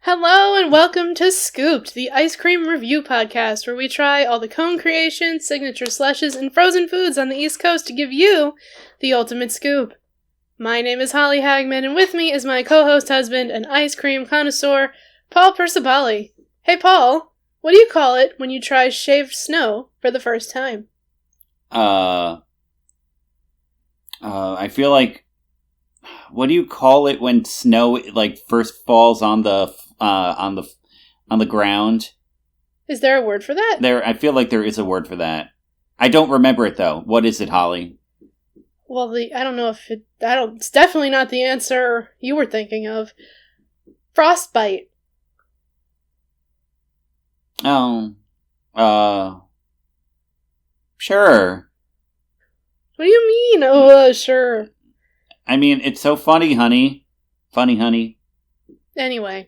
Hello and welcome to Scooped, the ice cream review podcast where we try all the cone creations, signature slushes, and frozen foods on the East Coast to give you the ultimate scoop. My name is Holly Hagman, and with me is my co-host husband and ice cream connoisseur, Paul Persabali. Hey Paul, what do you call it when you try shaved snow for the first time? I feel like, what do you call it when snow first falls on the ground? Is there a word for that? I feel like there is a word for that. I don't remember it though. What is it, Holly? Well, it's definitely not the answer you were thinking of. Frostbite. Oh, sure. What do you mean? Oh, sure. I mean, it's so funny, honey. Funny, honey. Anyway,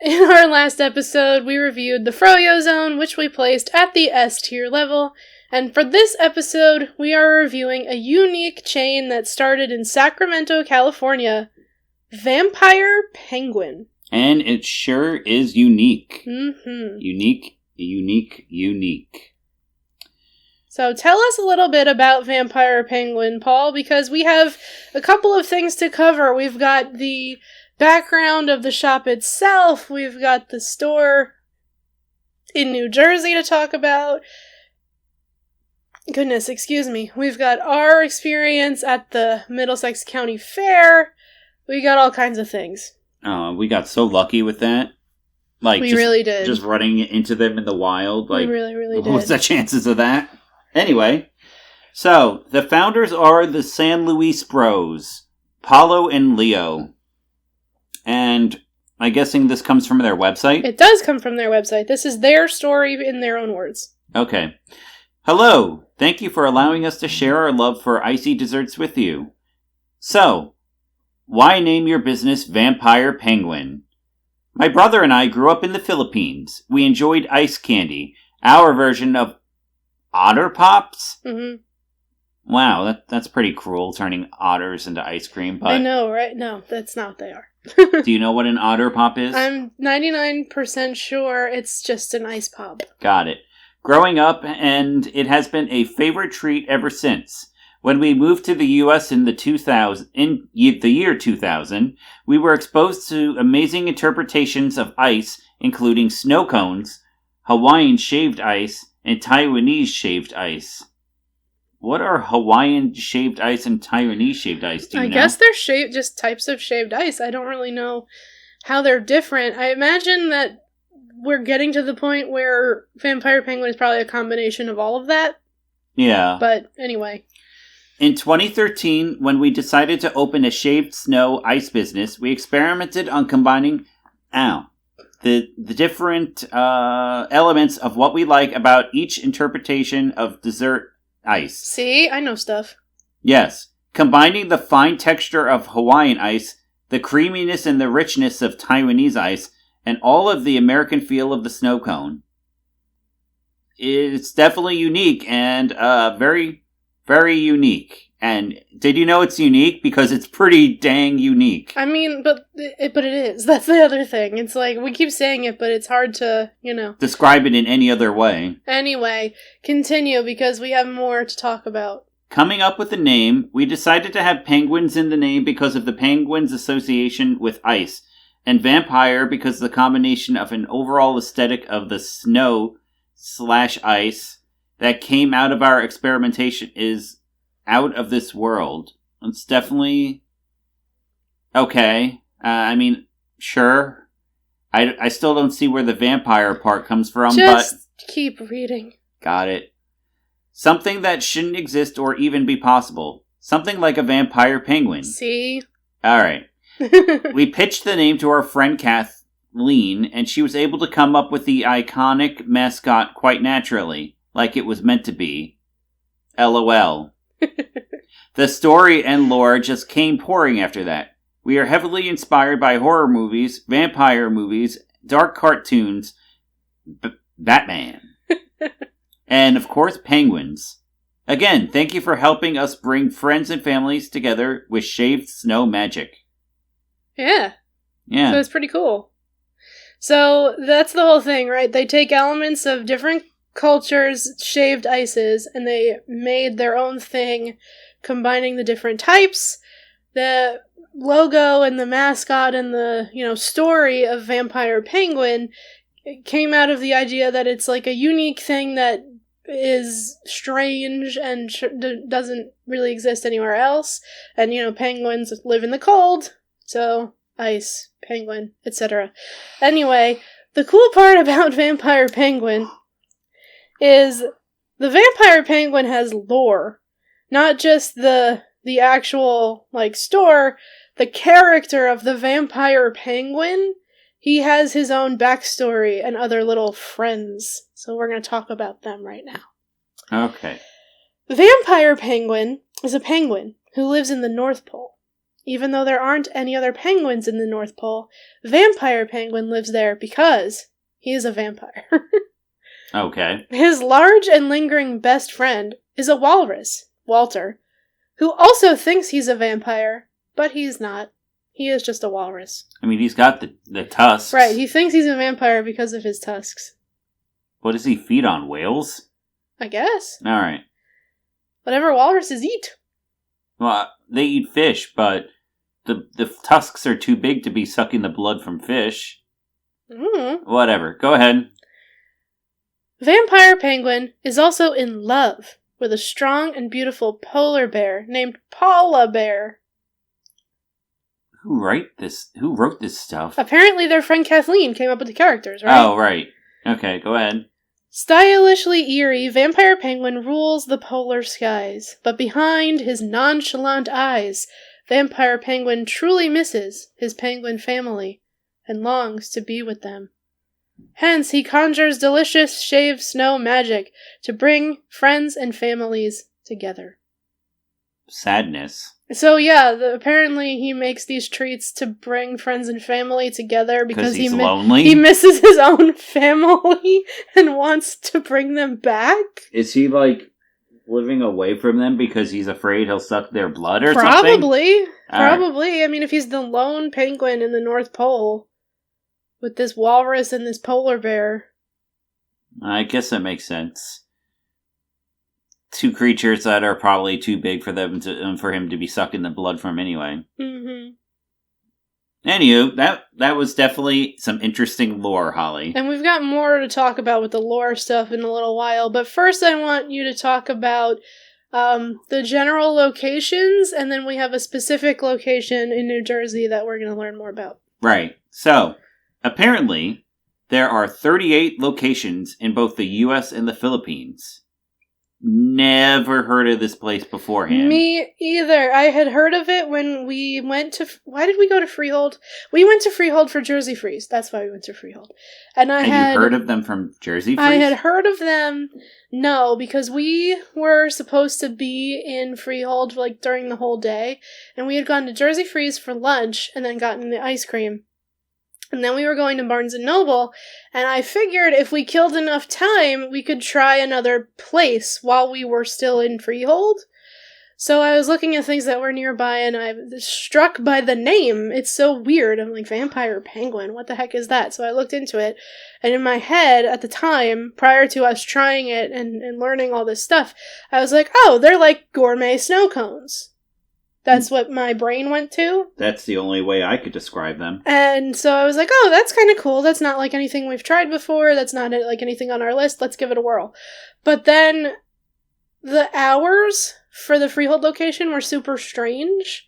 in our last episode, we reviewed the Froyo Zone, which we placed at the S tier level. And for this episode, we are reviewing a unique chain that started in Sacramento, California, Vampire Penguin. And it sure is unique. Mm-hmm. Unique. So tell us a little bit about Vampire Penguin, Paul, because we have a couple of things to cover. We've got the background of the shop itself. We've got the store in New Jersey to talk about. Goodness, excuse me. We've got our experience at the Middlesex County Fair. We got all kinds of things. We got so lucky with that. Really did. Just running into them in the wild. We really did. What's the chances of that? Anyway, so the founders are the San Luis Bros, Paulo and Leo. And I'm guessing this comes from their website? It does come from their website. This is their story in their own words. Okay. Hello. Thank you for allowing us to share our love for icy desserts with you. So, why name your business Vampire Penguin? My brother and I grew up in the Philippines. We enjoyed ice candy, our version of Otter Pops? Mm-hmm. Wow, that's pretty cruel, turning otters into ice cream. But I know, right? No, that's not what they are. do you know what an Otter Pop is? I'm 99% sure it's just an ice pop. Got it. Growing up, and it has been a favorite treat ever since. When we moved to the U.S. in the year 2000, we were exposed to amazing interpretations of ice, including snow cones, Hawaiian shaved ice, and Taiwanese shaved ice. What are Hawaiian shaved ice and Taiwanese shaved ice? Do you know? I guess they're just types of shaved ice. I don't really know how they're different. I imagine that we're getting to the point where Vampire Penguin is probably a combination of all of that. Yeah. But anyway. In 2013, when we decided to open a shaved snow ice business, we experimented on combining the different elements of what we like about each interpretation of dessert ice. See? I know stuff. Yes. Combining the fine texture of Hawaiian ice, the creaminess and the richness of Taiwanese ice, and all of the American feel of the snow cone. It's definitely unique and very, very unique. And did you know it's unique? Because it's pretty dang unique. I mean, but it is. That's the other thing. It's like, we keep saying it, but it's hard to, describe it in any other way. Anyway, continue, because we have more to talk about. Coming up with the name, we decided to have penguins in the name because of the penguins' association with ice, and vampire because the combination of an overall aesthetic of the snow/ice that came out of our experimentation is out of this world. It's definitely okay. Sure. I still don't see where the vampire part comes from, but keep reading. Got it. Something that shouldn't exist or even be possible. Something like a vampire penguin. See? Alright. We pitched the name to our friend Kathleen, and she was able to come up with the iconic mascot quite naturally, like it was meant to be. LOL. The story and lore just came pouring after that. We are heavily inspired by horror movies, vampire movies, dark cartoons, Batman, and of course penguins. Again, thank you for helping us bring friends and families together with shaved snow magic. Yeah. So it's pretty cool. So that's the whole thing, right? They take elements of different cultures, shaved ices, and they made their own thing, combining the different types. The logo and the mascot and the, story of Vampire Penguin came out of the idea that it's like a unique thing that is strange and doesn't really exist anywhere else. And, penguins live in the cold, so ice, penguin, etc. Anyway, the cool part about Vampire Penguin is the Vampire Penguin has lore. Not just the actual, store, the character of the Vampire Penguin, he has his own backstory and other little friends. So we're going to talk about them right now. Okay. The Vampire Penguin is a penguin who lives in the North Pole. Even though there aren't any other penguins in the North Pole, Vampire Penguin lives there because he is a vampire. Okay. His large and lingering best friend is a walrus, Walter, who also thinks he's a vampire, but he's not. He is just a walrus. I mean, he's got the tusks. Right, he thinks he's a vampire because of his tusks. What does he feed on? Whales? I guess. Alright. Whatever walruses eat. Well, they eat fish, but the tusks are too big to be sucking the blood from fish. Whatever. Go ahead. Vampire Penguin is also in love with a strong and beautiful polar bear named Paula Bear. Who wrote this stuff? Apparently their friend Kathleen came up with the characters, right? Oh, right. Okay, go ahead. Stylishly eerie, Vampire Penguin rules the polar skies, but behind his nonchalant eyes, Vampire Penguin truly misses his penguin family and longs to be with them. Hence, he conjures delicious shaved snow magic to bring friends and families together. Sadness. So yeah, apparently he makes these treats to bring friends and family together because he's lonely? He misses his own family and wants to bring them back. Is he, living away from them because he's afraid he'll suck their blood or something? Probably. Right. I mean, if he's the lone penguin in the North Pole with this walrus and this polar bear. I guess that makes sense. Two creatures that are probably too big for him to be sucking the blood from anyway. Mm-hmm. Anywho, that was definitely some interesting lore, Holly. And we've got more to talk about with the lore stuff in a little while, but first I want you to talk about the general locations, and then we have a specific location in New Jersey that we're going to learn more about. Right. So, apparently, there are 38 locations in both the U.S. and the Philippines. Never heard of this place beforehand. Me either. I had heard of it when we went to... Why did we go to Freehold? We went to Freehold for Jersey Freeze. That's why we went to Freehold. And you heard of them from Jersey Freeze? I had heard of them, no, because we were supposed to be in Freehold during the whole day. And we had gone to Jersey Freeze for lunch and then gotten the ice cream. And then we were going to Barnes & Noble, and I figured if we killed enough time, we could try another place while we were still in Freehold. So I was looking at things that were nearby, and I was struck by the name. It's so weird. I'm like, Vampire Penguin, what the heck is that? So I looked into it, and in my head, at the time, prior to us trying it and learning all this stuff, I was like, oh, they're like gourmet snow cones. That's what my brain went to. That's the only way I could describe them. And so I was like, oh, that's kind of cool. That's not like anything we've tried before. That's not like anything on our list. Let's give it a whirl. But then the hours for the Freehold location were super strange.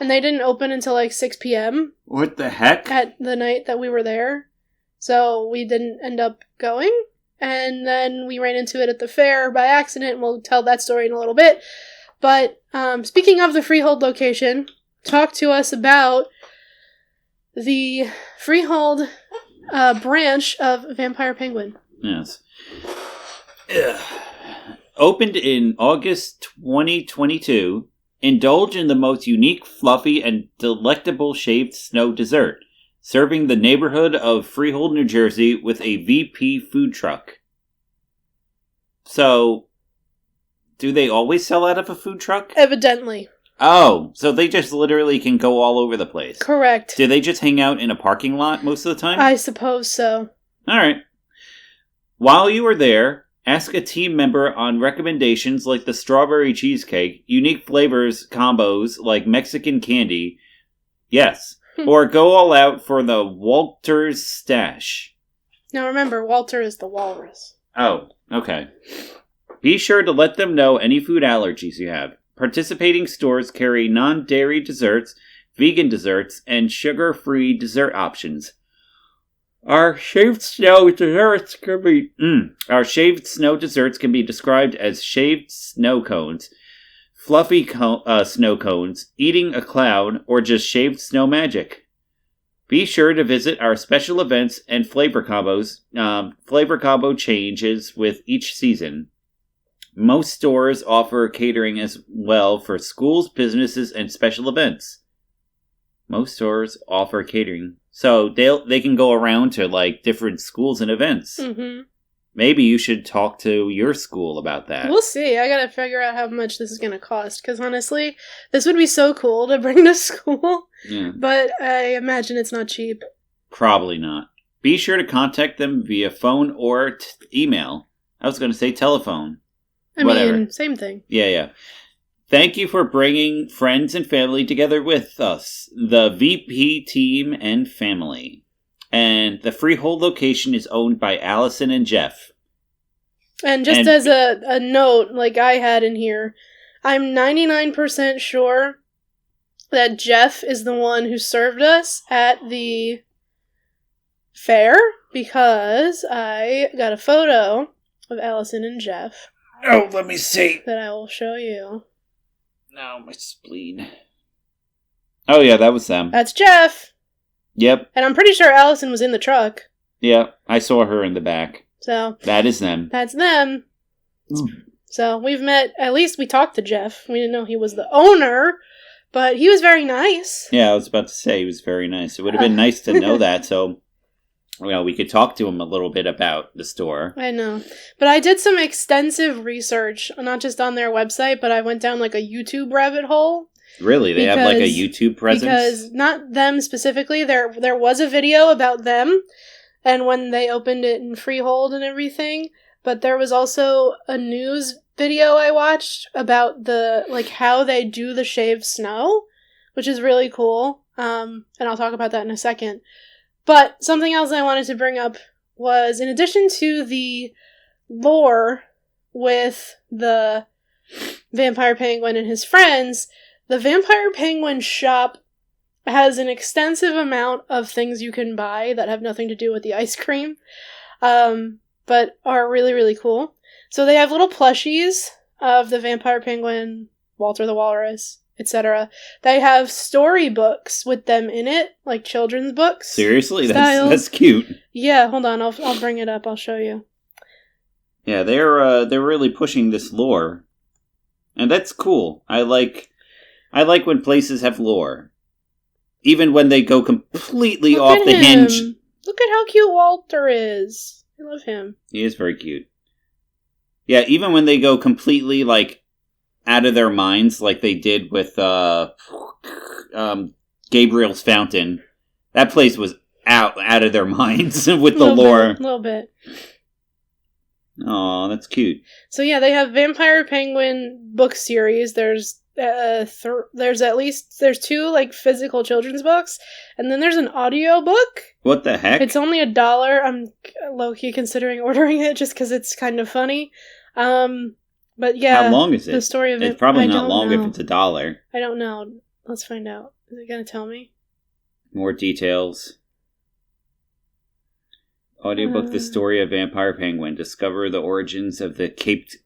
And they didn't open until 6 p.m. What the heck? At the night that we were there. So we didn't end up going. And then we ran into it at the fair by accident. We'll tell that story in a little bit. But speaking of the Freehold location, talk to us about the Freehold branch of Vampire Penguin. Yes. Opened in August 2022, indulge in the most unique, fluffy, and delectable shaved snow dessert, serving the neighborhood of Freehold, New Jersey with a VP food truck. So... do they always sell out of a food truck? Evidently. Oh, so they just literally can go all over the place. Correct. Do they just hang out in a parking lot most of the time? I suppose so. All right. While you are there, ask a team member on recommendations like the strawberry cheesecake, unique flavors combos like Mexican candy. Yes. Or go all out for the Walter's stash. Now remember, Walter is the walrus. Oh, okay. Be sure to let them know any food allergies you have. Participating stores carry non-dairy desserts, vegan desserts, and sugar-free dessert options. Our shaved snow desserts can be described as shaved snow cones, fluffy snow cones, eating a cloud, or just shaved snow magic. Be sure to visit our special events and flavor combo changes with each season. Most stores offer catering as well for schools, businesses, and special events. Most stores offer catering. So they can go around to like different schools and events. Mm-hmm. Maybe you should talk to your school about that. We'll see. I gotta figure out how much this is gonna cost, because honestly, this would be so cool to bring to school. Yeah. But I imagine it's not cheap. Probably not. Be sure to contact them via phone or email. I was going to say telephone. I mean, same thing. Yeah. Thank you for bringing friends and family together with us, the VP team and family. And the freehold location is owned by Allison and Jeff. And just as a note, like I had in here, I'm 99% sure that Jeff is the one who served us at the fair, because I got a photo of Allison and Jeff. Oh, let me see. That I will show you. No, my spleen. Oh, yeah, that was them. That's Jeff. Yep. And I'm pretty sure Allison was in the truck. Yeah, I saw her in the back. So. That is them. That's them. So we've met, at least we talked to Jeff. We didn't know he was the owner, but he was very nice. Yeah, I was about to say he was very nice. It would have been nice to know that, so we could talk to him a little bit about the store. I know. But I did some extensive research, not just on their website, but I went down like a YouTube rabbit hole. Really? They have like a YouTube presence? Because, not them specifically, there was a video about them, and when they opened it in Freehold and everything, but there was also a news video I watched about how they do the shaved snow, which is really cool, and I'll talk about that in a second. But something else I wanted to bring up was, in addition to the lore with the vampire penguin and his friends, the vampire penguin shop has an extensive amount of things you can buy that have nothing to do with the ice cream, but are really, really cool. So they have little plushies of the vampire penguin, Walter the Walrus, etc. They have storybooks with them in it, like children's books. Seriously? That's cute. Yeah, hold on, I'll bring it up, I'll show you. Yeah, they're really pushing this lore. And that's cool. I like when places have lore. Even when they go completely off the hinge. Look at how cute Walter is. I love him. He is very cute. Yeah, even when they go completely, out of their minds, like they did with Gabriel's Fountain. That place was out of their minds with the lore. A little bit. Aw, that's cute. So yeah, they have Vampire Penguin book series. There's two physical children's books, and then there's an audio book. What the heck? It's only $1. I'm low-key considering ordering it just because it's kind of funny. But yeah. How long is it? The story of it's probably not long if it's $1. I don't know. Let's find out. Is it going to tell me? More details. Audiobook: The Story of Vampire Penguin. Discover the origins of the Caped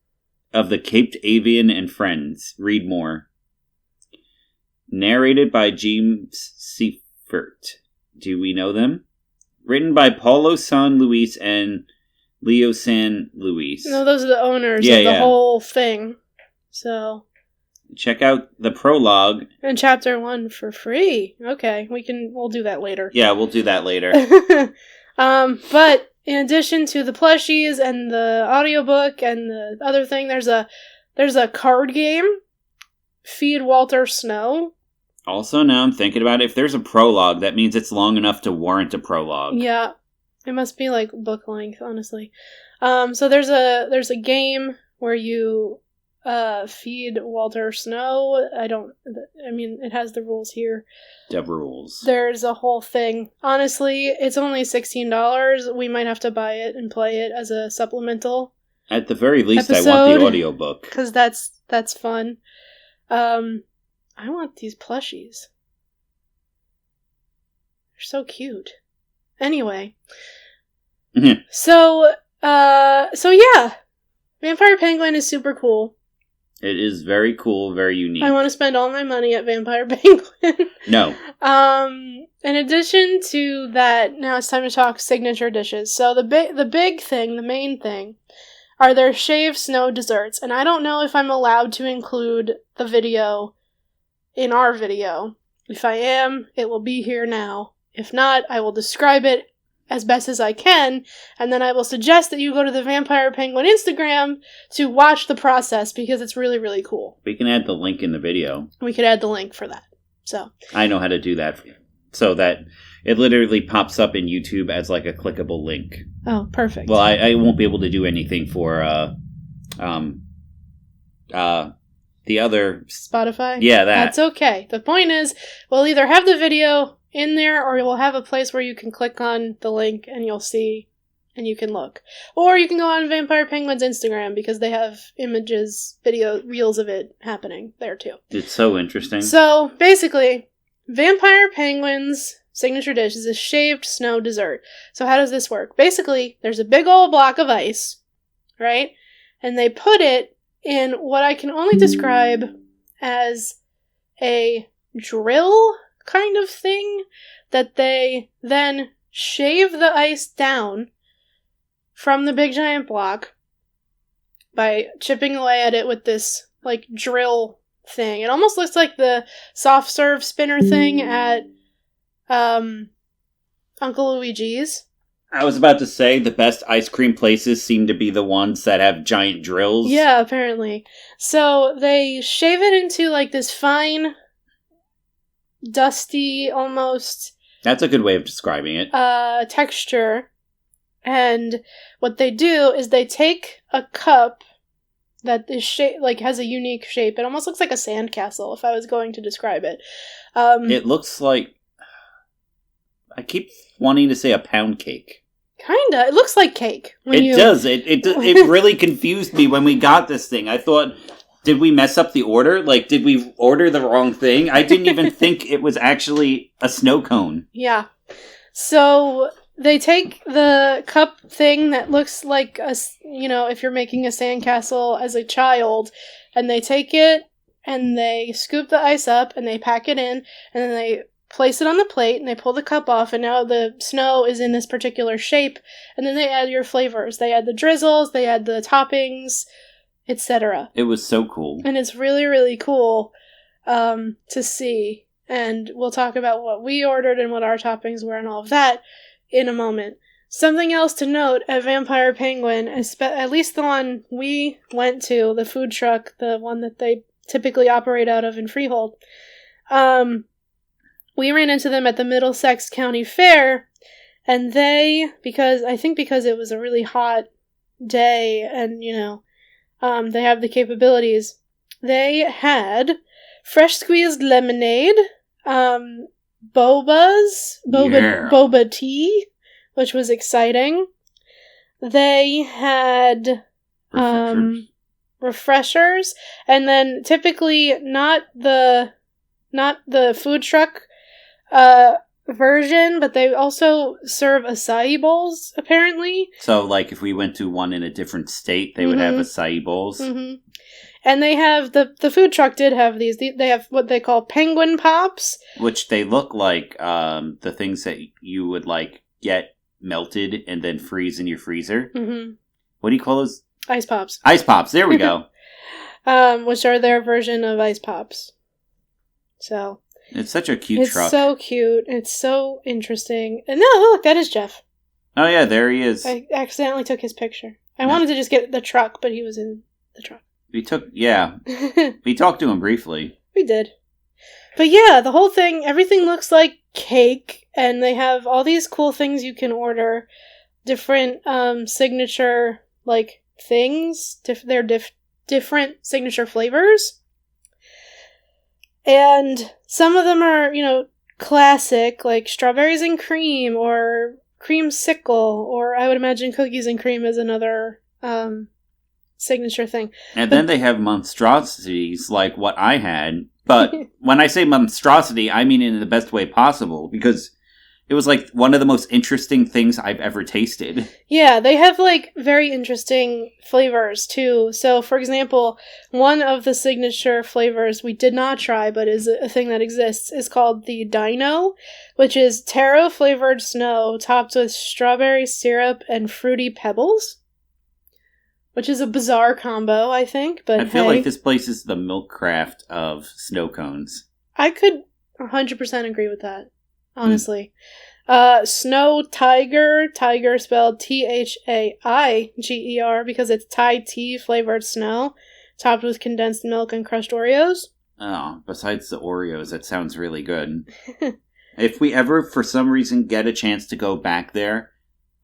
Avian and Friends. Read more. Narrated by James Seifert. Do we know them? Written by Paulo San Luis and Leo San Luis. No, those are the owners of the whole thing. So check out the prologue. And chapter 1 for free. Okay, we'll do that later. Yeah, we'll do that later. But in addition to the plushies and the audiobook and the other thing, there's a card game Feed Walter Snow. Also, now I'm thinking about it. If there's a prologue, that means it's long enough to warrant a prologue. Yeah. It must be like book length, honestly. So there's a game where you feed Walter Snow. It has the rules here. The rules. There's a whole thing. Honestly, it's only $16. We might have to buy it and play it as a supplemental. At the very least, episode, I want the audiobook. Because that's fun. I want these plushies. They're so cute. Anyway. So yeah. Vampire Penguin is super cool. It is very cool, very unique. I want to spend all my money at Vampire Penguin. No. In addition to that, now it's time to talk signature dishes. So the big thing, the main thing, are their shaved snow desserts. And I don't know if I'm allowed to include the video in our video. If I am, it will be here now. If not, I will describe it as best as I can, and then I will suggest that you go to the Vampire Penguin Instagram to watch the process, because it's really, really cool. We can add the link in the video. We could add the link for that. So I know how to do that, so that it literally pops up in YouTube as like a clickable link. Oh, perfect. Well, I won't be able to do anything for the other Spotify? Yeah, that. That's okay. The point is, we'll either have the video in there, or we'll have a place where you can click on the link and you'll see, and you can look. Or you can go on Vampire Penguin's Instagram, because they have images, video, reels of it happening there too. It's so interesting. So, basically, Vampire Penguin's signature dish is a shaved snow dessert. So how does this work? Basically, there's a big old block of ice, right? And they put it in what I can only describe as a drill kind of thing, that they then shave the ice down from the big giant block by chipping away at it with this like drill thing. It almost looks like the soft serve spinner thing at Uncle Luigi's. I was about to say the best ice cream places seem to be the ones that have giant drills. Yeah, apparently. So they shave it into like this fine, dusty, almost... That's a good way of describing it. Texture. And what they do is they take a cup that is has a unique shape. It almost looks like a sandcastle, if I was going to describe it. It looks like... I keep wanting to say a pound cake. Kinda. It looks like cake. It does. It really confused me when we got this thing. I thought, did we mess up the order? Like, did we order the wrong thing? I didn't even think it was actually a snow cone. Yeah. So they take the cup thing that looks like if you're making a sandcastle as a child, and they take it and they scoop the ice up and they pack it in, and then they place it on the plate, and they pull the cup off, and now the snow is in this particular shape, and then they add your flavors. They add the drizzles, they add the toppings, etc. It was so cool. And it's really, really cool to see. And we'll talk about what we ordered and what our toppings were and all of that in a moment. Something else to note at Vampire Penguin, at least the one we went to, the food truck, the one that they typically operate out of in Freehold, we ran into them at the Middlesex County Fair, and because it was a really hot day, and, they have the capabilities, they had fresh squeezed lemonade, boba tea, which was exciting. They had refreshers, and then typically not the food truck version, but they also serve acai bowls, apparently. So, like, if we went to one in a different state, they would have acai bowls. Mm-hmm. And they have, the food truck did have these. They have what they call penguin pops. Which they look like the things that you would, like, get melted and then freeze in your freezer. Mm-hmm. What do you call those? Ice pops. Ice pops, there we go. Which are their version of ice pops. So... It's such a cute truck. It's so cute. It's so interesting. And no, look, that is Jeff. Oh yeah, there he is. I accidentally took his picture. I wanted to just get the truck, but he was in the truck. We talked to him briefly. We did. But yeah, the whole thing, everything looks like cake, and they have all these cool things you can order. Different signature, like, things. They're different signature flavors. And some of them are, classic, like strawberries and cream, or creamsicle, or I would imagine cookies and cream is another signature thing. And then they have monstrosities like what I had. But when I say monstrosity, I mean in the best way possible, because it was like one of the most interesting things I've ever tasted. Yeah, they have like very interesting flavors too. So, for example, one of the signature flavors we did not try, but is a thing that exists, is called the Dino, which is taro flavored snow topped with strawberry syrup and fruity pebbles. Which is a bizarre combo, I think, but I feel like this place is the milk craft of snow cones. I could 100% agree with that, honestly. Snow Tiger spelled Thaiger, because it's Thai tea flavored snow, topped with condensed milk and crushed Oreos. Oh, besides the Oreos, that sounds really good. If we ever, for some reason, get a chance to go back there,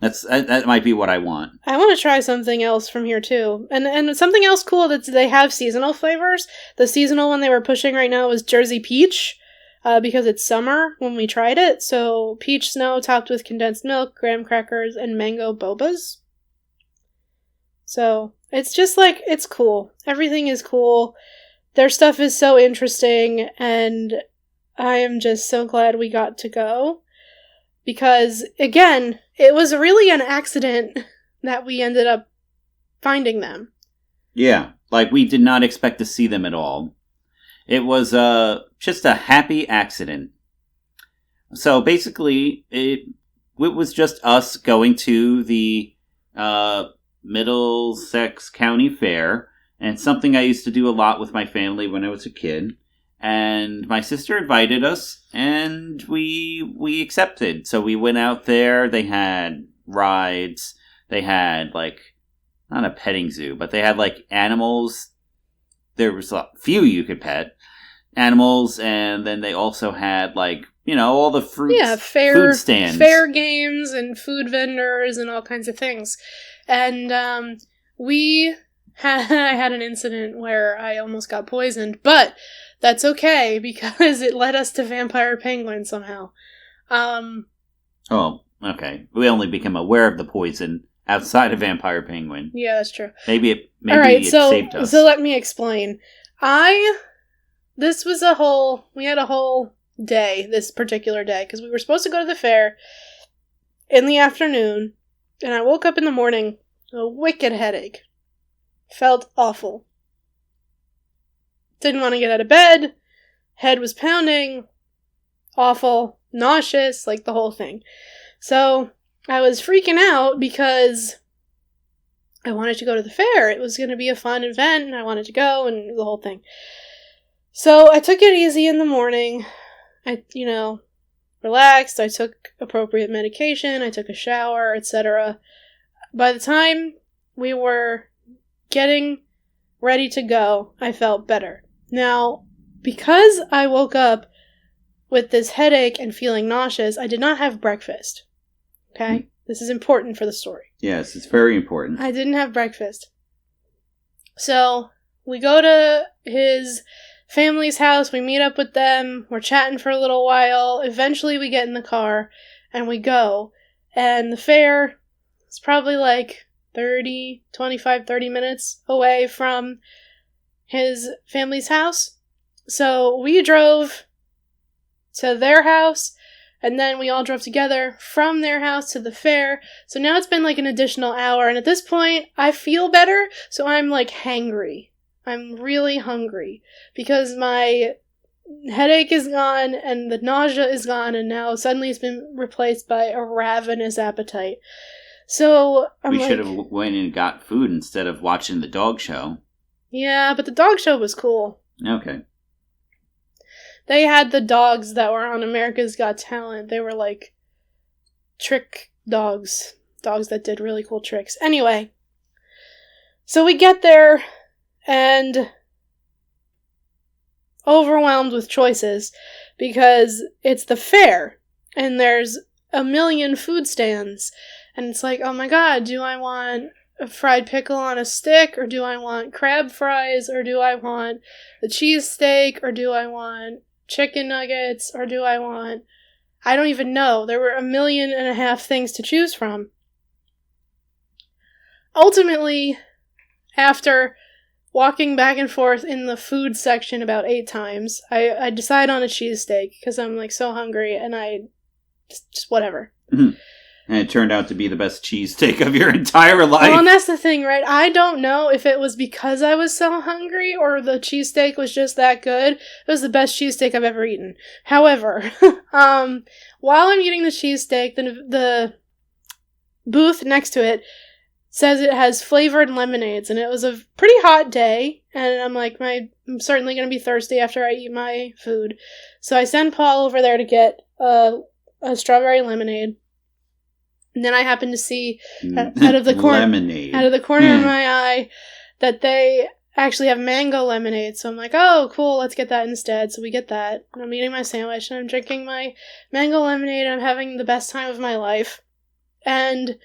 that might be what I want. I want to try something else from here too, and something else cool that they have seasonal flavors. The seasonal one they were pushing right now was Jersey Peach, because it's summer when we tried it. So peach snow topped with condensed milk, graham crackers, and mango bobas. So it's just like, it's cool. Everything is cool. Their stuff is so interesting, and I am just so glad we got to go. Because, again, it was really an accident that we ended up finding them. Yeah, like we did not expect to see them at all. It was just a happy accident. So basically, it was just us going to the Middlesex County Fair, and something I used to do a lot with my family when I was a kid. And my sister invited us, and we accepted. So we went out there. They had rides. They had, like, not a petting zoo, but they had, like, animals. There was a few you could pet. Animals, and then they also had, like, all the fruits, food stands. Fair games and food vendors and all kinds of things. And I had an incident where I almost got poisoned, but that's okay, because it led us to Vampire Penguin somehow. Oh, okay. We only became aware of the poison outside of Vampire Penguin. Yeah, that's true. Maybe it saved us. So let me explain. We had a whole day, this particular day, because we were supposed to go to the fair in the afternoon, and I woke up in the morning, a wicked headache. Felt awful. Didn't want to get out of bed. Head was pounding. Awful. Nauseous. Like the whole thing. So I was freaking out because I wanted to go to the fair. It was going to be a fun event, and I wanted to go, and the whole thing. So I took it easy in the morning. I, relaxed. I took appropriate medication. I took a shower, etc. By the time we were getting ready to go, I felt better. Now, because I woke up with this headache and feeling nauseous, I did not have breakfast. Okay? This is important for the story. Yes, it's very important. I didn't have breakfast. So, we go to his family's house, we meet up with them, we're chatting for a little while, eventually we get in the car, and we go. And the fair is probably like 30 minutes away from his family's house. So we drove to their house, and then we all drove together from their house to the fair. So now it's been like an additional hour, and at this point, I feel better, so I'm like hangry. I'm really hungry, because my headache is gone, and the nausea is gone, and now suddenly it's been replaced by a ravenous appetite. So we should have went and got food instead of watching the dog show. Yeah, but the dog show was cool. Okay. They had the dogs that were on America's Got Talent. They were like trick dogs. Dogs that did really cool tricks. Anyway, so we get there, and overwhelmed with choices because it's the fair and there's a million food stands and it's like, oh my god, do I want a fried pickle on a stick, or do I want crab fries, or do I want the cheesesteak, or do I want chicken nuggets, or do I want... I don't even know. There were 1.5 million things to choose from. Ultimately, after walking back and forth in the food section about 8 times, I decide on a cheesesteak because I'm like so hungry and I just whatever. Mm-hmm. And it turned out to be the best cheesesteak of your entire life. Well, and that's the thing, right? I don't know if it was because I was so hungry or the cheesesteak was just that good. It was the best cheesesteak I've ever eaten. However, while I'm eating the cheesesteak, the booth next to it says it has flavored lemonades, and it was a pretty hot day, and I'm like, I'm certainly going to be thirsty after I eat my food. So I send Paul over there to get a strawberry lemonade. And then I happen to see out of the corner of my eye that they actually have mango lemonade. So I'm like, oh, cool, let's get that instead. So we get that. And I'm eating my sandwich and I'm drinking my mango lemonade and I'm having the best time of my life. And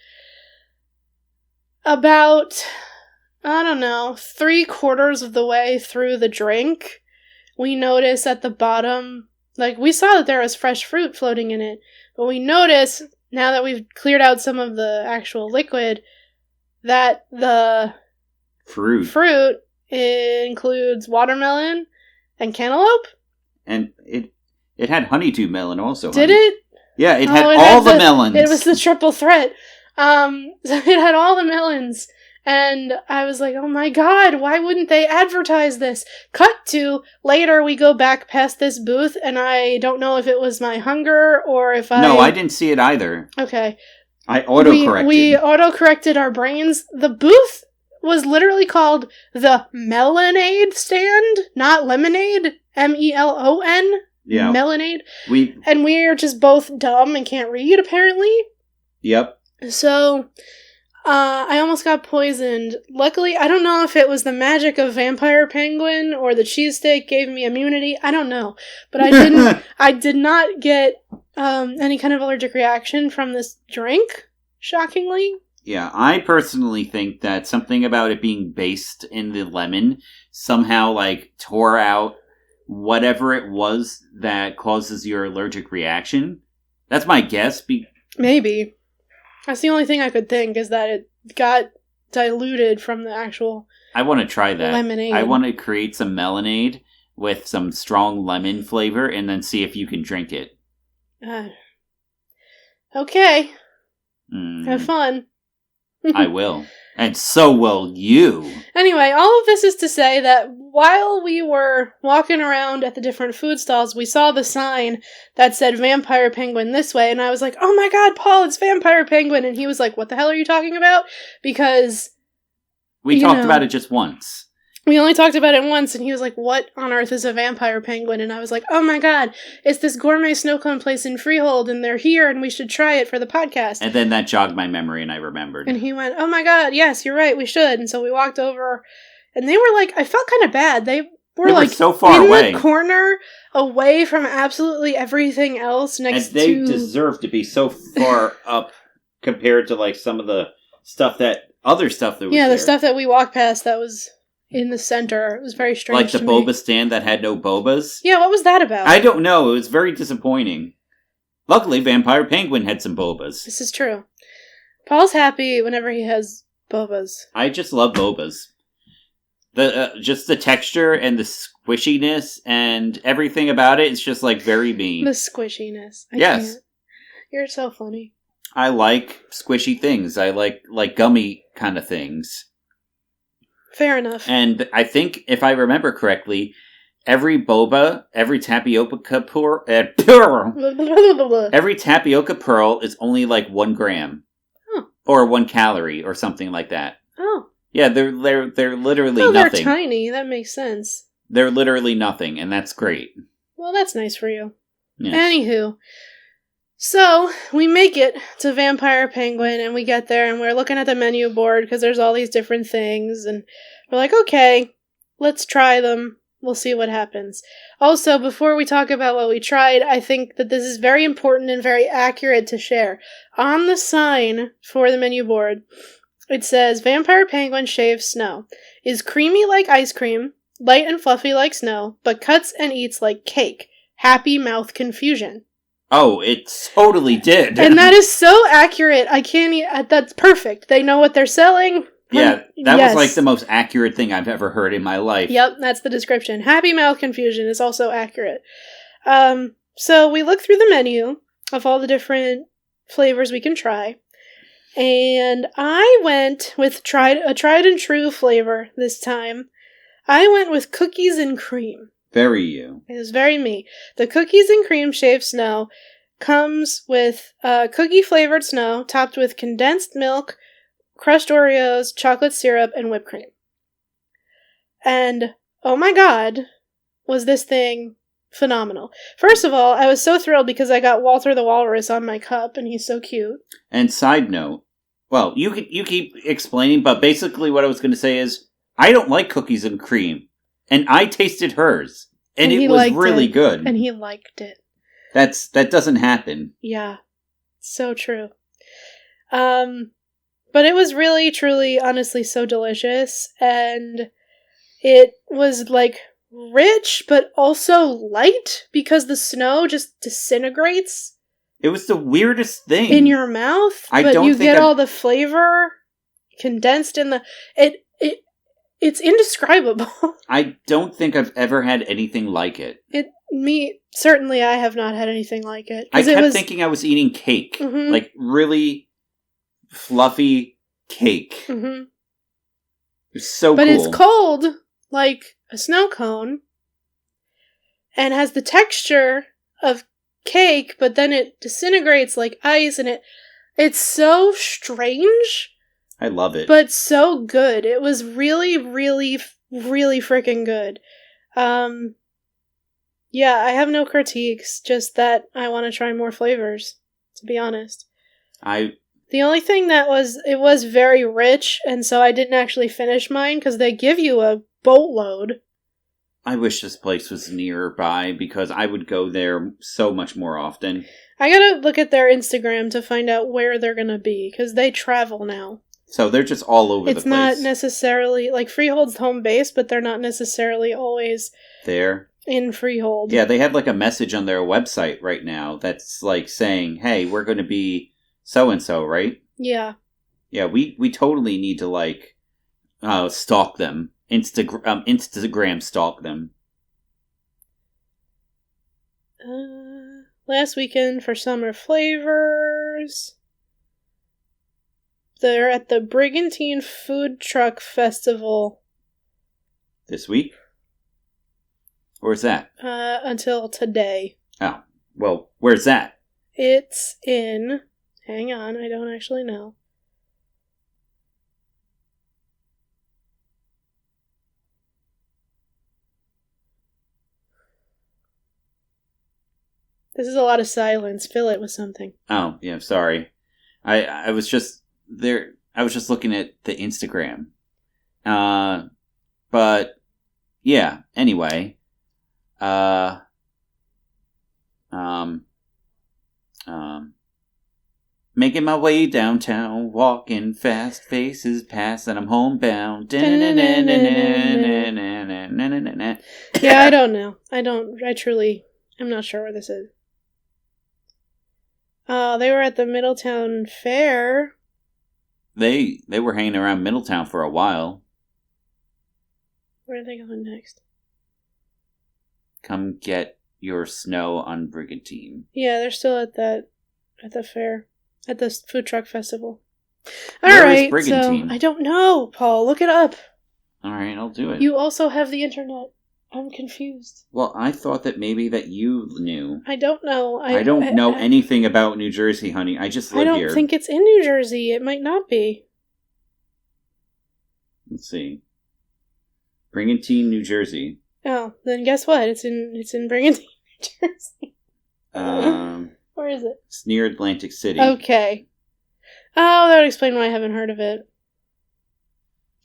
about, I don't know, 3/4 of the way through the drink, we notice at the bottom, like, we saw that there was fresh fruit floating in it, but we notice, now that we've cleared out some of the actual liquid, that the fruit includes watermelon and cantaloupe. And it had honeydew melon also. Did it? Yeah, it had all the melons. It was the triple threat. So it had all the melons. And I was like, oh my god, why wouldn't they advertise this? Cut to, later we go back past this booth, and I don't know if it was my hunger or if No, I didn't see it either. Okay. I auto-corrected. We auto-corrected our brains. The booth was literally called the Melonade Stand, not Lemonade. Melon. Yeah. Melonade. And we are just both dumb and can't read, apparently. Yep. So... I almost got poisoned. Luckily, I don't know if it was the magic of Vampire Penguin or the cheesesteak gave me immunity. I don't know. But I did not get any kind of allergic reaction from this drink, shockingly. Yeah, I personally think that something about it being based in the lemon somehow, like, tore out whatever it was that causes your allergic reaction. That's my guess. Maybe. That's the only thing I could think, is that it got diluted from the actual I want to try that. lemonade. I want to create some melonade with some strong lemon flavor and then see if you can drink it. Okay. Have fun. I will. And so will you. Anyway, all of this is to say that while we were walking around at the different food stalls, we saw the sign that said Vampire Penguin this way, and I was like, oh my god, Paul, it's Vampire Penguin! And he was like, what the hell are you talking about? Because... we talked about it just once. We only talked about it once, and he was like, what on earth is a Vampire Penguin? And I was like, oh my god, it's this gourmet snow cone place in Freehold, and they're here, and we should try it for the podcast. And then that jogged my memory, and I remembered. And he went, oh my god, yes, you're right, we should. And so we walked over, and they were like, I felt kind of bad. They were like so far in away. The corner, away from absolutely everything else next to... And they deserve to be so far up compared to, like, some of the other stuff that was Yeah, there. the stuff that we walked past that was... in the center. It was very strange. Like the boba stand that had no bobas? Yeah, what was that about? I don't know. It was very disappointing. Luckily, Vampire Penguin had some bobas. This is true. Paul's happy whenever he has bobas. I just love bobas. Just the texture and the squishiness and everything about it is just like very me. The squishiness. I yes. can't. You're so funny. I like squishy things. I like gummy kind of things. Fair enough. And I think, if I remember correctly, every boba, every tapioca pearl is only like 1 gram. Oh. Or 1 calorie or something like that. Oh. Yeah, they're literally nothing. They're tiny. That makes sense. They're literally nothing, and that's great. Well, that's nice for you. Yes. Anywho. So, we make it to Vampire Penguin, and we get there, and we're looking at the menu board, because there's all these different things, and we're like, okay, let's try them. We'll see what happens. Also, before we talk about what we tried, I think that this is very important and very accurate to share. On the sign for the menu board, it says, Vampire Penguin Shaves Snow. Is creamy like ice cream, light and fluffy like snow, but cuts and eats like cake. Happy mouth confusion. Oh, it totally did. And that is so accurate. That's perfect. They know what they're selling. Yeah, that was like the most accurate thing I've ever heard in my life. Yep, that's the description. Happy mouth confusion is also accurate. So we look through the menu of all the different flavors we can try. And I went with a tried and true flavor this time. I went with cookies and cream. Very you. It was very me. The cookies and cream shaved snow comes with cookie-flavored snow topped with condensed milk, crushed Oreos, chocolate syrup, and whipped cream. And, oh my god, was this thing phenomenal. First of all, I was so thrilled because I got Walter the Walrus on my cup, and he's so cute. And side note, well, you keep explaining, but basically what I was going to say is, I don't like cookies and cream. And I tasted hers, and it was really good. And he liked it. That doesn't happen. Yeah, so true. But it was really, truly, honestly, so delicious, and it was like rich, but also light because the snow just disintegrates. It was the weirdest thing in your mouth, but you get all the flavor condensed in the It's indescribable. I don't think I've ever had anything like it. Certainly I have not had anything like it. I kept thinking I was eating cake. Mm-hmm. Like, really fluffy cake. Mm-hmm. It's so cool. But it's cold, like a snow cone, and has the texture of cake, but then it disintegrates like ice, and it's so strange. I love it. But so good. It was really, really, really freaking good. Yeah, I have no critiques, just that I want to try more flavors, to be honest. The only thing it was very rich, and so I didn't actually finish mine, because they give you a boatload. I wish this place was nearby, because I would go there so much more often. I gotta look at their Instagram to find out where they're gonna be, because they travel now. So they're just all over the place. It's not necessarily, like, Freehold's home base, but they're not necessarily always there in Freehold. Yeah, they have, like, a message on their website right now that's, like, saying, hey, we're going to be so-and-so, right? Yeah. Yeah, we totally need to, like, stalk them. Instagram stalk them. Last weekend for summer flavors. They're at the Brigantine Food Truck Festival. This week? Where's that? Until today. Oh, well, where's that? It's in... Hang on, I don't actually know. This is a lot of silence. Fill it with something. Oh, yeah, sorry. I was just there. I was just looking at the Instagram. But yeah, anyway. Making my way downtown, walking fast, faces pass, and I'm homebound. Yeah, I don't know. I'm not sure where this is. Oh, they were at the Middletown Fair. They were hanging around Middletown for a while. Where are they going next? Come get your snow on Brigantine. Yeah, they're still at the fair. At the food truck festival. Where is Brigantine? So, I don't know, Paul. Look it up. Alright, I'll do it. You also have the internet. I'm confused. Well, I thought that maybe that you knew. I don't know. I don't know anything about New Jersey, honey. I just live here. I don't think it's in New Jersey. It might not be. Let's see. Brigantine, New Jersey. Oh, then guess what? It's in Brigantine, New Jersey. Where is it? It's near Atlantic City. Okay. Oh, that would explain why I haven't heard of it.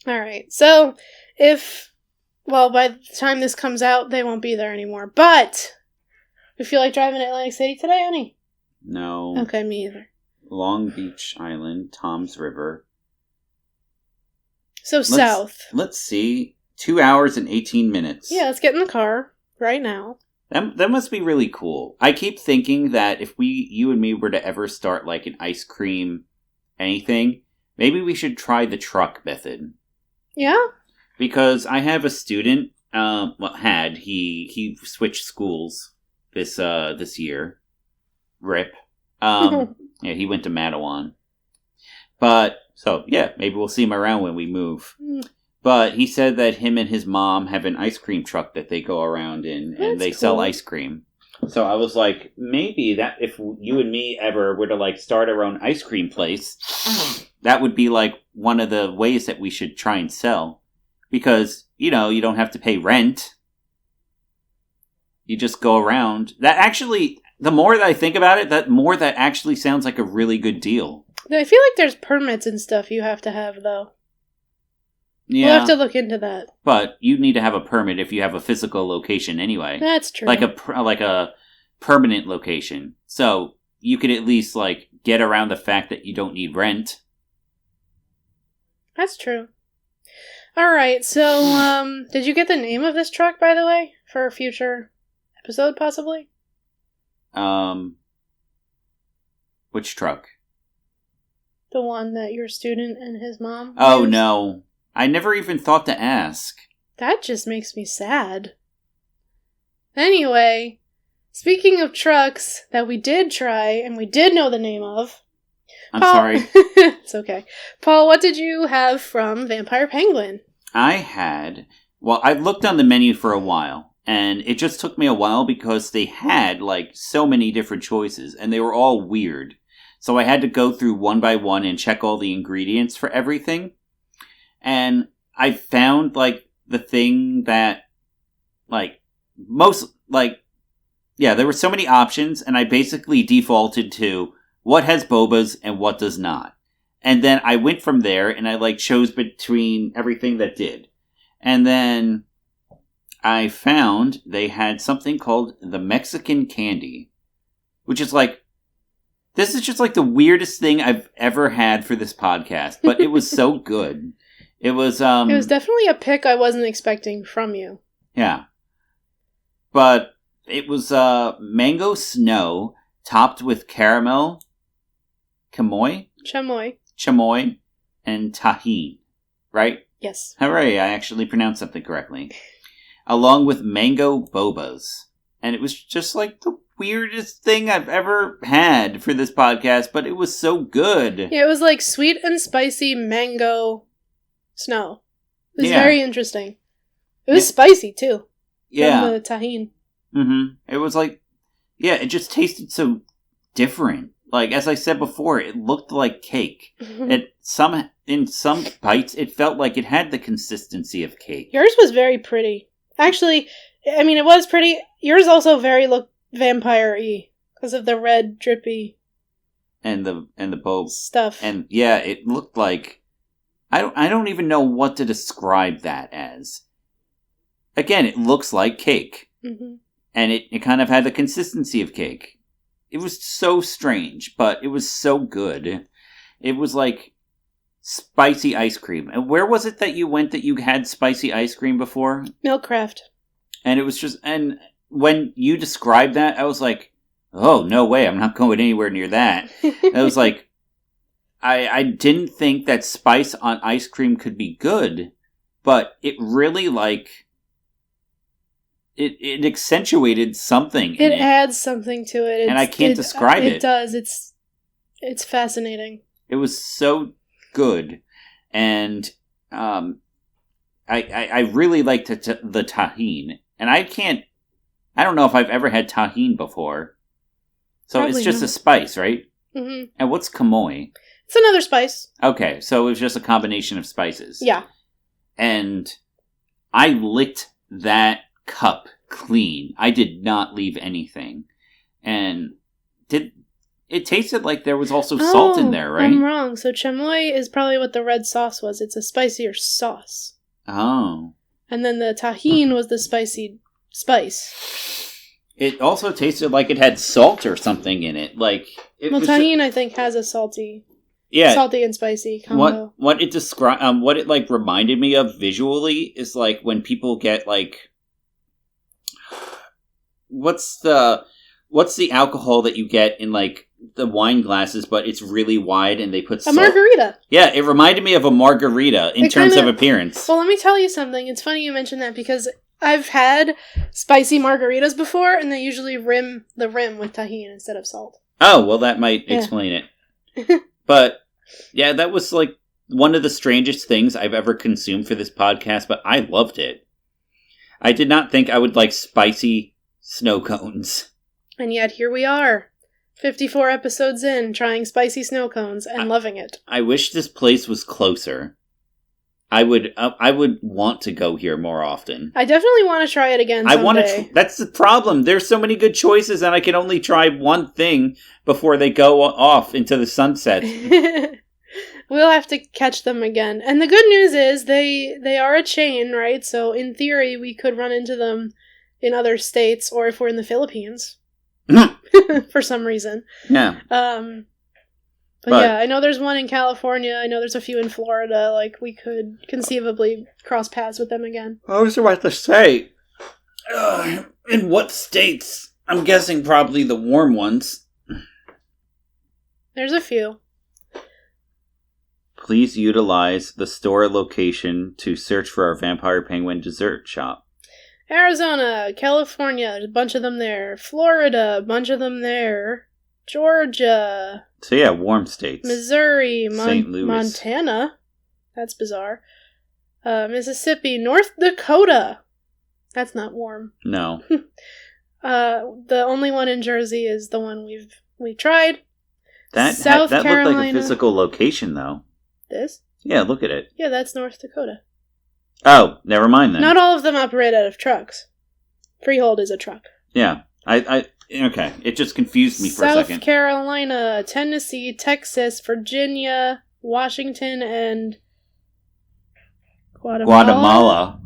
Alright, so if Well, by the time this comes out, they won't be there anymore. But we feel like driving to Atlantic City today, honey? No. Okay, me either. Long Beach Island, Tom's River. So south. Let's see. 2 hours and 18 minutes. Yeah, let's get in the car right now. That must be really cool. I keep thinking that if you and me were to ever start like an ice cream anything, maybe we should try the truck method. Yeah? Because I have a student, he switched schools this year. RIP. Yeah, he went to Madawan. But, so, yeah, maybe we'll see him around when we move. But he said that him and his mom have an ice cream truck that they go around in, and they sell ice cream. So I was like, maybe that if you and me ever were to like start our own ice cream place, that would be like one of the ways that we should try and sell. Because, you don't have to pay rent. You just go around. That actually, the more that I think about it, that more that actually sounds like a really good deal. I feel like there's permits and stuff you have to have, though. Yeah. We'll have to look into that. But you need to have a permit if you have a physical location anyway. That's true. Like a permanent location. So you could at least like get around the fact that you don't need rent. That's true. Alright, so, did you get the name of this truck, by the way? For a future episode, possibly? Which truck? The one that your student and his mom Oh, used? no. I never even thought to ask. That just makes me sad. Anyway, speaking of trucks that we did try and we did know the name of... I'm Paul, sorry. It's okay. Paul, what did you have from Vampire Penguin? I looked on the menu for a while, and it just took me a while because they had, like, so many different choices, and they were all weird. So I had to go through one by one and check all the ingredients for everything. And I found, like, the thing that, like, there were so many options, and I basically defaulted to what has bobas and what does not. And then I went from there, and I, like, chose between everything that did. And then I found they had something called the Mexican candy, which is, like, this is just, like, the weirdest thing I've ever had for this podcast, but it was so good. It was definitely a pick I wasn't expecting from you. Yeah. But it was mango snow topped with caramel, chamoy, and tahine. Right? Yes. Hooray, I actually pronounced something correctly. Along with mango bobas. And it was just like the weirdest thing I've ever had for this podcast, but it was so good. Yeah, it was like sweet and spicy mango snow. It was very interesting. It was spicy, too. Yeah. From the tahine. Mm-hmm. It was like, it just tasted so different. Like, as I said before, it looked like cake. In some bites, it felt like it had the consistency of cake. Yours was very pretty. Actually, I mean, it was pretty. Yours also very looked vampire-y because of the red drippy and the bow stuff. And yeah, it looked like I don't even know what to describe that as. Again, it looks like cake. Mm-hmm. And it kind of had the consistency of cake. It was so strange, but it was so good. It was like spicy ice cream. And where was it that you went that you had spicy ice cream before? Milkcraft. And it was just, and when you described that, I was like, oh, no way, I'm not going anywhere near that. I was like, I didn't think that spice on ice cream could be good, but it really, like, it accentuated something in it. It adds something to it. And I can't describe it. It does. It's fascinating. It was so good. And I really liked the tahine. And I don't know if I've ever had tahine before. So probably it's just a spice, right? Mm-hmm. And what's chamoy? It's another spice. Okay, so it was just a combination of spices. Yeah. And I licked that cup clean. I did not leave anything. And it tasted like there was also salt in there, right? I'm wrong. So chamoy is probably what the red sauce was. It's a spicier sauce. Oh. And then the tahine was the spicy spice. It also tasted like it had salt or something in it. Like tahine, I think, has a salty and spicy combo. What it like reminded me of visually is like when people get like, what's the alcohol that you get in like the wine glasses, but it's really wide and they put salt. A margarita. Yeah, it reminded me of a margarita in terms of appearance. Well, let me tell you something. It's funny you mentioned that because I've had spicy margaritas before, and they usually rim the rim with tahini instead of salt. Oh, well, that might explain it. But, yeah, that was like one of the strangest things I've ever consumed for this podcast, but I loved it. I did not think I would like spicy snow cones. And yet here we are. 54 episodes in, trying spicy snow cones and loving it. I wish this place was closer. I would want to go here more often. I definitely want to try it again someday. That's the problem. There's so many good choices, and I can only try one thing before they go off into the sunset. We'll have to catch them again. And the good news is they are a chain, right? So in theory, we could run into them in other states, or if we're in the Philippines. For some reason. Yeah. But yeah, I know there's one in California. I know there's a few in Florida. Like, we could conceivably cross paths with them again. I was about to say, in what states? I'm guessing probably the warm ones. There's a few. Please utilize the store location to search for our Vampire Penguin dessert shop. Arizona, California, there's a bunch of them there. Florida, a bunch of them there. Georgia. So yeah, warm states. Missouri, St. Louis. Montana. That's bizarre. Mississippi, North Dakota. That's not warm. No. The only one in Jersey is the one we've tried. That looked like a physical location, though. This? Yeah, look at it. Yeah, that's North Dakota. Oh, never mind then. Not all of them operate out of trucks. Freehold is a truck. Yeah. Okay. It just confused me for a second. South Carolina, Tennessee, Texas, Virginia, Washington, and Guatemala.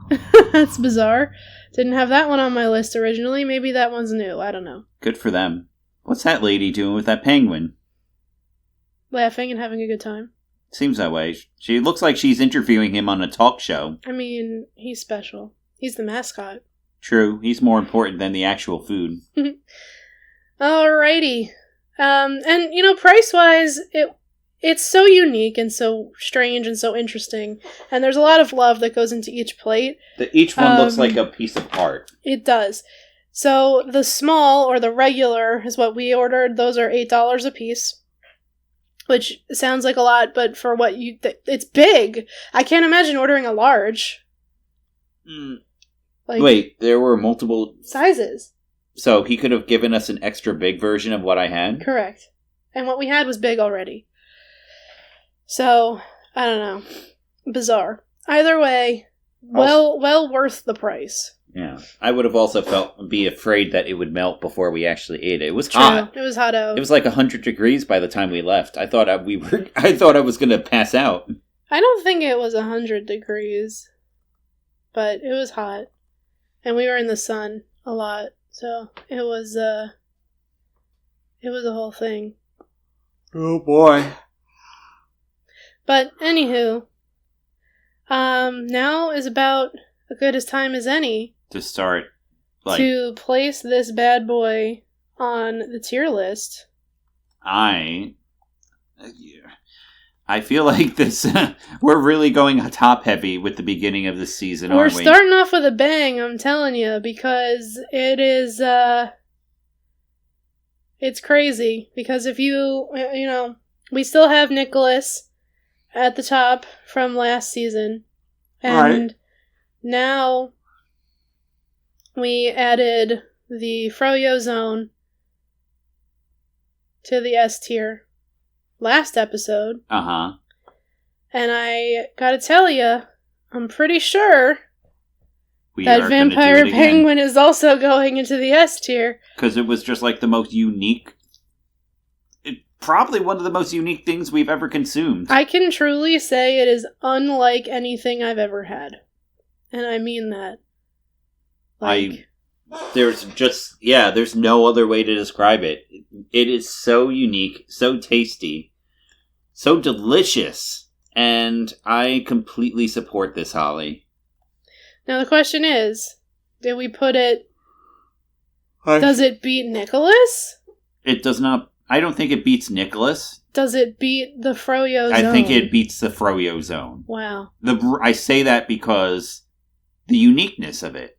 That's bizarre. Didn't have that one on my list originally. Maybe that one's new. I don't know. Good for them. What's that lady doing with that penguin? Laughing and having a good time. Seems that way. She looks like she's interviewing him on a talk show. I mean, he's special. He's the mascot. True. He's more important than the actual food. Alrighty. And, price-wise, it's so unique and so strange and so interesting. And there's a lot of love that goes into each plate. Each one looks like a piece of art. It does. So the small, or the regular, is what we ordered. Those are $8 a piece. Which sounds like a lot, but for what it's big. I can't imagine ordering a large. Wait, there were multiple sizes. So he could have given us an extra big version of what I had? Correct. And what we had was big already. So, I don't know. Bizarre. Either way, well worth the price. Yeah. I would have also be afraid that it would melt before we actually ate it. It was True. hot. It was hot out. It was like 100 degrees by the time we left. I thought I was going to pass out. I don't think it was 100 degrees. But it was hot. And we were in the sun a lot. So it was a whole thing. Oh boy. But anywho, now is about as good a time as any to start to place this bad boy on the tier list. I feel like this we're really going top heavy with the beginning of this season, aren't we? We're starting off with a bang, I'm telling you, because it is it's crazy. Because if we still have Nicholas at the top from last season. And now we added the Froyo Zone to the S tier last episode. Uh-huh. And I gotta tell you, I'm pretty sure that Vampire Penguin is also going into the S tier. Because it was just like the most unique, probably one of the most unique things we've ever consumed. I can truly say it is unlike anything I've ever had. And I mean that. Like, there's no other way to describe it. It is so unique, so tasty, so delicious, and I completely support this, Holly. now the question is, did we put it... Does it beat Nicholas? It does not... I don't think it beats Nicholas. Does it beat the Froyo Zone? I think it beats the Froyo Zone. Wow. I say that because the uniqueness of it.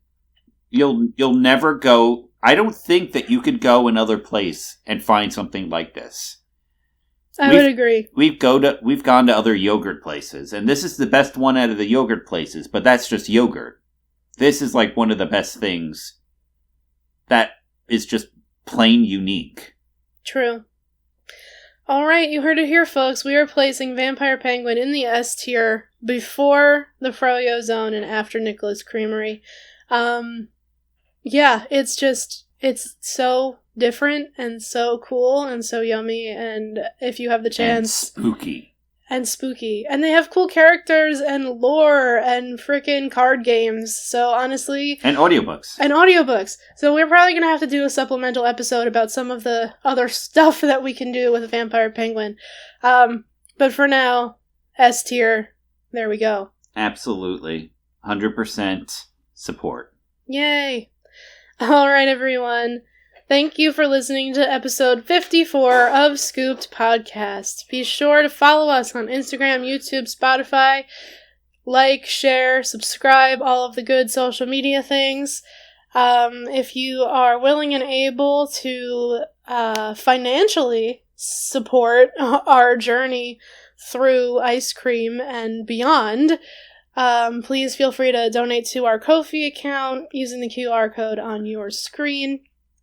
You'll never go... I don't think that you could go another place and find something like this. I would agree. We've gone to other yogurt places, and this is the best one out of the yogurt places, but that's just yogurt. This is like one of the best things that is just plain unique. True. Alright, you heard it here, folks. We are placing Vampire Penguin in the S tier before the Froyo Zone and after Nicholas Creamery. Yeah, it's so different and so cool and so yummy, and if you have the chance... And spooky. And they have cool characters and lore and frickin' card games, so honestly... And audiobooks. So we're probably gonna have to do a supplemental episode about some of the other stuff that we can do with Vampire Penguin. But for now, S tier, there we go. Absolutely. 100% support. Yay! Alright, everyone. Thank you for listening to episode 54 of Scooped Podcast. Be sure to follow us on Instagram, YouTube, Spotify. Like, share, subscribe, all of the good social media things. If you are willing and able to financially support our journey through ice cream and beyond, please feel free to donate to our Ko-fi account using the QR code on your screen.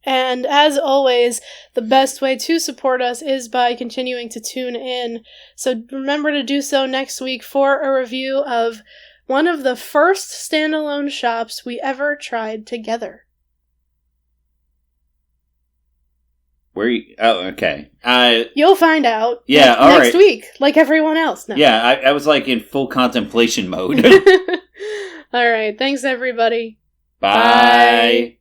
And as always, the best way to support us is by continuing to tune in. So remember to do so next week for a review of one of the first standalone shops we ever tried together. Okay. You'll find out next week, like everyone else. No. Yeah, I was like in full contemplation mode. All right, thanks everybody. Bye.